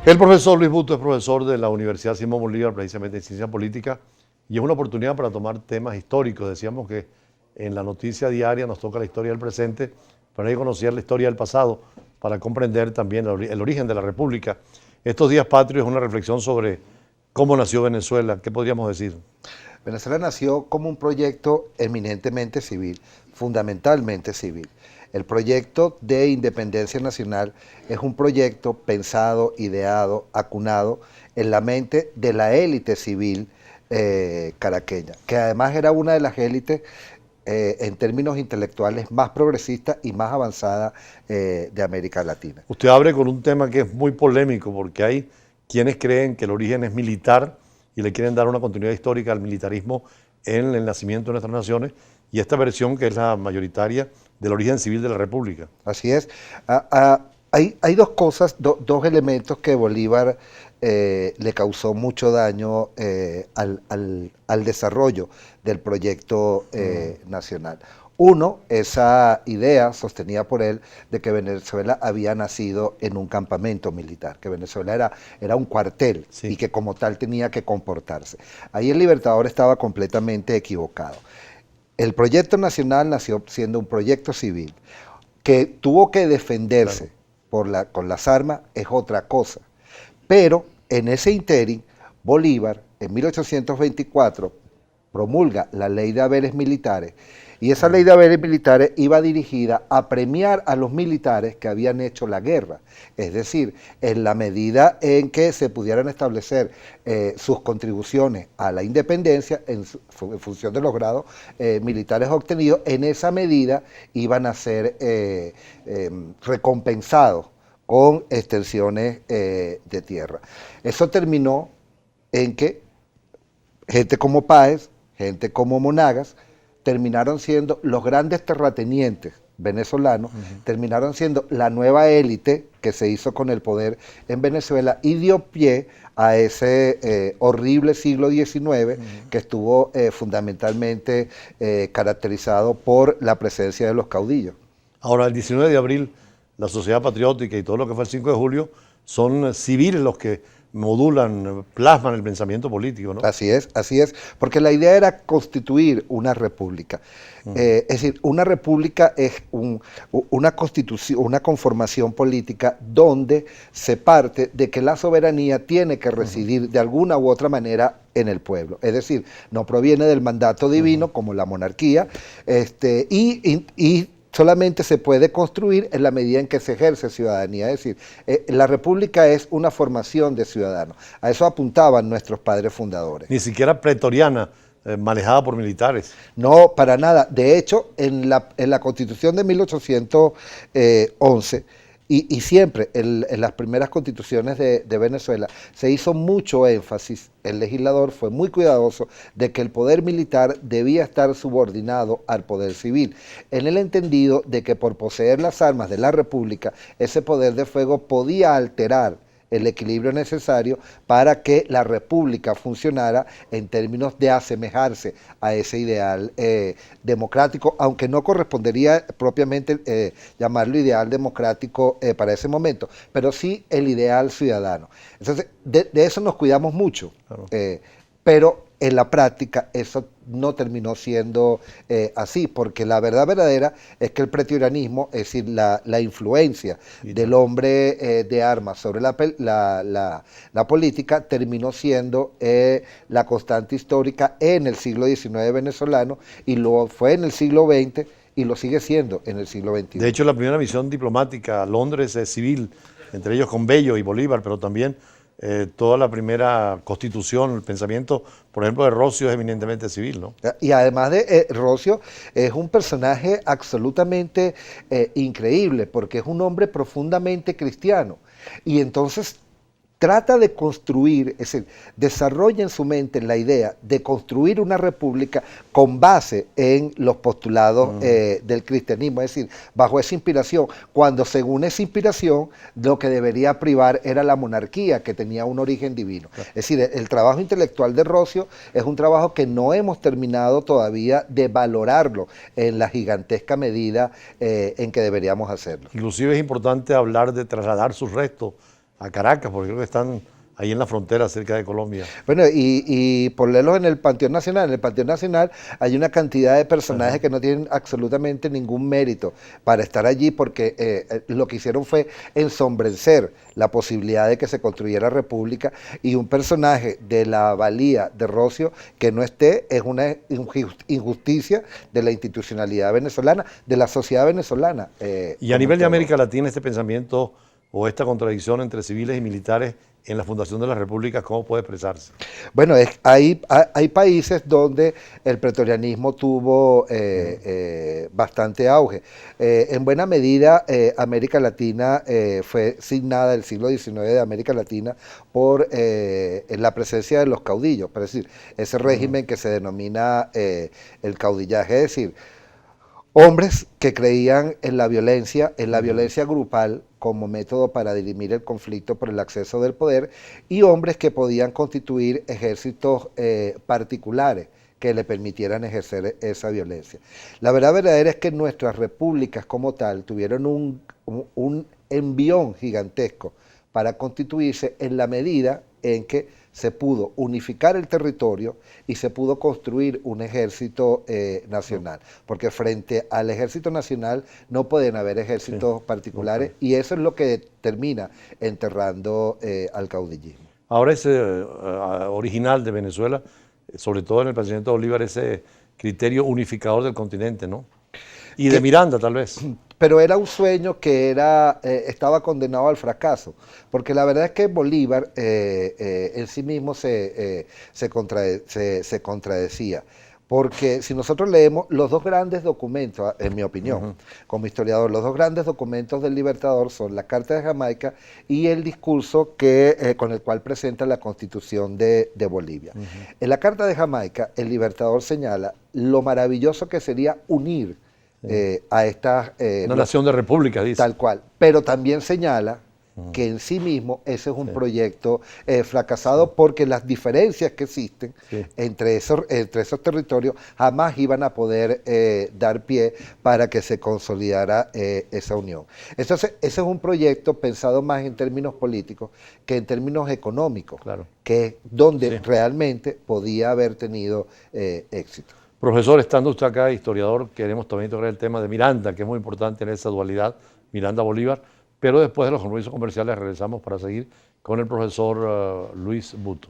El profesor Luis Busto es profesor de la Universidad Simón Bolívar, precisamente en Ciencia Política, y es una oportunidad para tomar temas históricos. Decíamos que en la noticia diaria nos toca la historia del presente, pero hay que conocer la historia del pasado para comprender también el origen de la República. Estos días patrios es una reflexión sobre cómo nació Venezuela. ¿Qué podríamos decir? Venezuela nació como un proyecto eminentemente civil, fundamentalmente civil. El proyecto de independencia nacional es un proyecto pensado, ideado, acunado en la mente de la élite civil caraqueña, que además era una de las élites en términos intelectuales más progresistas y más avanzadas de América Latina. Usted abre con un tema que es muy polémico porque hay quienes creen que el origen es militar y le quieren dar una continuidad histórica al militarismo en el nacimiento de nuestras naciones, y esta versión, que es la mayoritaria, del origen civil de la República. Así es. Hay dos cosas, dos elementos que Bolívar le causó mucho daño al desarrollo del proyecto nacional. Uno, esa idea sostenida por él de que Venezuela había nacido en un campamento militar, que Venezuela era un cuartel, sí, y que como tal tenía que comportarse. Ahí el Libertador estaba completamente equivocado. El proyecto nacional nació siendo un proyecto civil, que tuvo que defenderse, claro, con las armas, es otra cosa. Pero en ese ínterin, Bolívar, en 1824, promulga la ley de haberes militares, y esa ley de haberes militares iba dirigida a premiar a los militares que habían hecho la guerra. Es decir, en la medida en que se pudieran establecer sus contribuciones a la independencia en función de los grados militares obtenidos, en esa medida iban a ser recompensados con extensiones de tierra. Eso terminó en que gente como Páez, gente como Monagas, terminaron siendo los grandes terratenientes venezolanos, terminaron siendo la nueva élite que se hizo con el poder en Venezuela y dio pie a ese horrible siglo XIX que estuvo fundamentalmente caracterizado por la presencia de los caudillos. Ahora, el 19 de abril, la Sociedad Patriótica y todo lo que fue el 5 de julio son civiles los que modulan, plasman el pensamiento político, ¿no? Así es, porque la idea era constituir una república. Es decir, una república es una constitución, una conformación política donde se parte de que la soberanía tiene que residir de alguna u otra manera en el pueblo. Es decir, no proviene del mandato divino como la monarquía, y solamente se puede construir en la medida en que se ejerce ciudadanía. Es decir, la república es una formación de ciudadanos. A eso apuntaban nuestros padres fundadores. Ni siquiera pretoriana, manejada por militares. No, para nada. De hecho, en la Constitución de 1811, y siempre en las primeras constituciones de Venezuela, se hizo mucho énfasis, el legislador fue muy cuidadoso de que el poder militar debía estar subordinado al poder civil, en el entendido de que por poseer las armas de la República, ese poder de fuego podía alterar el equilibrio necesario para que la república funcionara en términos de asemejarse a ese ideal democrático, aunque no correspondería propiamente llamarlo ideal democrático para ese momento, pero sí el ideal ciudadano. Entonces, de eso nos cuidamos mucho, claro, pero en la práctica eso no terminó siendo así, porque la verdad verdadera es que el pretorianismo, es decir, la influencia del hombre de armas sobre la política, terminó siendo la constante histórica en el siglo XIX venezolano, y lo fue en el siglo XX y lo sigue siendo en el siglo XXI. De hecho, la primera misión diplomática a Londres es civil, entre ellos con Bello y Bolívar, pero también toda la primera constitución, el pensamiento, por ejemplo, de Rosio es eminentemente civil, ¿no? Y además de Rosio, es un personaje absolutamente increíble, porque es un hombre profundamente cristiano. Y entonces trata de construir, es decir, desarrolla en su mente la idea de construir una república con base en los postulados del cristianismo, es decir, bajo esa inspiración, cuando según esa inspiración lo que debería privar era la monarquía, que tenía un origen divino. Claro. Es decir, el trabajo intelectual de Rosio es un trabajo que no hemos terminado todavía de valorarlo en la gigantesca medida en que deberíamos hacerlo. Inclusive es importante hablar de trasladar sus restos a Caracas, porque creo que están ahí en la frontera cerca de Colombia. Bueno, y ponerlos en el Panteón Nacional. En el Panteón Nacional hay una cantidad de personajes Ajá. que no tienen absolutamente ningún mérito para estar allí porque lo que hicieron fue ensombrecer la posibilidad de que se construyera república, y un personaje de la valía de Rocio que no esté es una injusticia de la institucionalidad venezolana, de la sociedad venezolana. Y a Como nivel de todo. América Latina, este pensamiento o esta contradicción entre civiles y militares en la fundación de las repúblicas, ¿cómo puede expresarse? Bueno, hay países donde el pretorianismo tuvo bastante auge. En buena medida, América Latina fue signada, el siglo XIX de América Latina, por la presencia de los caudillos, es decir, ese régimen que se denomina el caudillaje, es decir, hombres que creían en la violencia grupal como método para dirimir el conflicto por el acceso del poder, y hombres que podían constituir ejércitos particulares que le permitieran ejercer esa violencia. La verdad verdadera es que nuestras repúblicas como tal tuvieron un envión gigantesco para constituirse en la medida en que se pudo unificar el territorio y se pudo construir un ejército nacional, porque frente al ejército nacional no pueden haber ejércitos particulares, y eso es lo que termina enterrando al caudillismo. Ahora ese original de Venezuela, sobre todo en el presidente Bolívar, ese criterio unificador del continente, ¿no? Y de Miranda, tal vez. Pero era un sueño que estaba condenado al fracaso, porque la verdad es que Bolívar en sí mismo se contradecía. Porque si nosotros leemos los dos grandes documentos, en mi opinión, como historiador, los dos grandes documentos del Libertador son la Carta de Jamaica y el discurso con el cual presenta la Constitución de Bolivia. En la Carta de Jamaica, el Libertador señala lo maravilloso que sería unir a estas... Una nación de repúblicas, dice. Tal cual, pero también señala que en sí mismo ese es un proyecto fracasado, porque las diferencias que existen entre esos territorios jamás iban a poder dar pie para que se consolidara esa unión. Entonces, ese es un proyecto pensado más en términos políticos que en términos económicos, que es donde realmente podía haber tenido éxito. Profesor, estando usted acá, historiador, queremos también tocar el tema de Miranda, que es muy importante en esa dualidad, Miranda-Bolívar, pero después de los compromisos comerciales regresamos para seguir con el profesor Luis Buto.